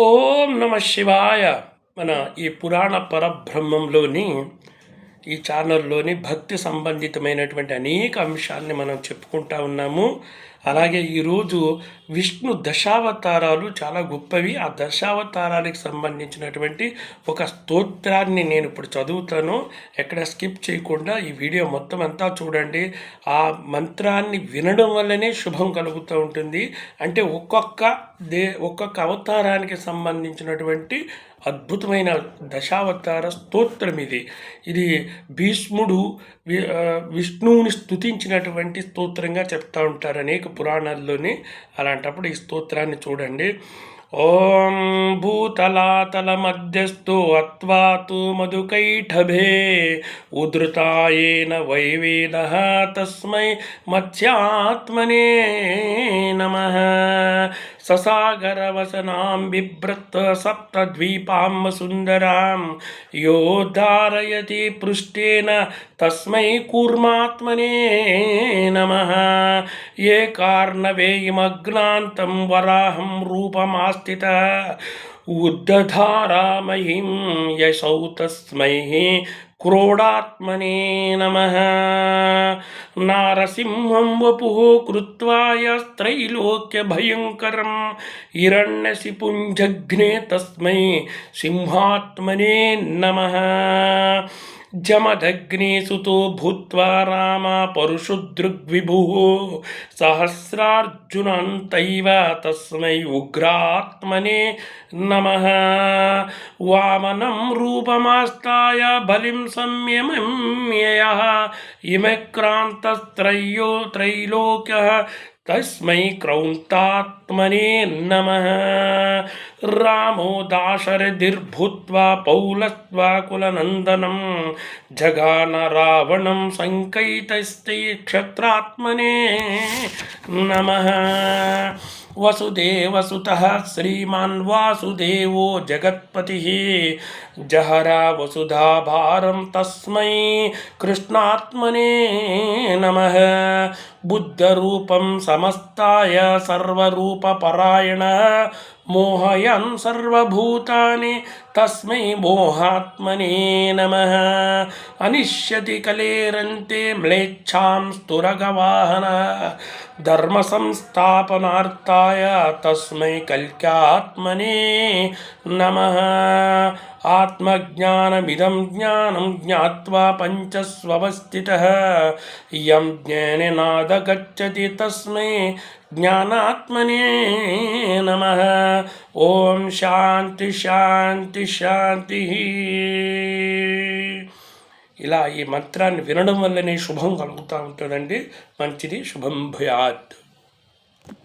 ఓం నమ శివాయ. మన ఈ పురాణ పరబ్రహ్మంలోని ఈ ఛానల్లోని భక్తి సంబంధితమైనటువంటి అనేక అంశాలని మనం చెప్పుకుంటా ఉన్నాము. అలాగే ఈరోజు విష్ణు దశావతారాలు చాలా గొప్పవి. ఆ దశావతారాలకు సంబంధించినటువంటి ఒక స్తోత్రాన్ని నేను ఇప్పుడు చదువుతాను. ఎక్కడ స్కిప్ చేయకుండా ఈ వీడియో మొత్తం అంతా చూడండి. ఆ మంత్రాన్ని వినడం వల్లనే శుభం కలుగుతూ ఉంటుంది. అంటే ఒక్కొక్క అవతారానికి సంబంధించినటువంటి అద్భుతమైన దశావతార స్తోత్రం ఇది భీష్ముడు విష్ణువుని స్తుతించినటువంటి స్తోత్రంగా చెప్తా ఉంటారు అనేక పురాణాల్లోని. అలాంటప్పుడు ఈ స్తోత్రాన్ని చూడండి. ఓం భూతలాతల మధ్యస్థో అత్వాతు మధుకైఠభే ఉధృతాయేన వైవేద తస్మై మత్స్యాత్మనే నమః. ససాగరవసనాం బిభ్రత్ సప్తద్వీపాం సుందరాం యోధారయతి పృష్టేన తస్మై కూర్మాత్మనే నమః. ఏ కార్ణవేయమగ్నాంతం వరాహం రూపమాస్థిత ఉద్దధారామహిం యశౌ తస్మై క్రోడాత్మనే నమః. నారసింహం వపుః కృత్వా యస్త్రైలోక్య భయంకరం హిరణ్యశిపుంజఘ్నే తస్మై సింహాత్మనే నమః. జమదగ్నిసుతో భూత్వా రామ పరుషుదృగ్విభుః సహస్రార్జునంతైవ తస్మై ఉగ్రాత్మనే నమః. వామనం రూపమాస్తాయ బలిం సంయమ్యయః త్రైలోక్యః తస్మై క్రౌంతాత్మనే నమః. రామో దాశరథిర్భూత్వా పౌలస్త్వా కులనందనం జగాన రావణం సంకైతస్తే క్షత్రాత్మనే నమః. వసుదేవసుతః శ్రీమాన్ వాసుదేవో జగత్పతిః జహరా వసుధాభారం తస్మై కృష్ణాత్మనే నమః. బుద్ధరూపం సమస్తాయ సర్వరూపపరాయణ మోహయన్ సర్వభూతాని తస్మై మోహాత్మనే నమః. అనిశ్యతి కలేరంతే మ్లేచ్ఛాం స్తురగవాహన ధర్మ సంస్థాపనార్థాయ తస్మై కల్క్యాత్మనే నమః. ఆత్మజ్ఞానమిదం జ్ఞానం జ్ఞాత్వా పంచస్వస్థితః యం జ్ఞానేనాదగచ్చతి తస్మై జ్ఞానాత్మనే నమః. ఓం శాంతి శాంతి శాంతి. ఇలా ఈ మంత్రాన్ని వినడం వల్లనే శుభం కలుగుతూ ఉంటుందండి. మంచిది. శుభం భూయాత్.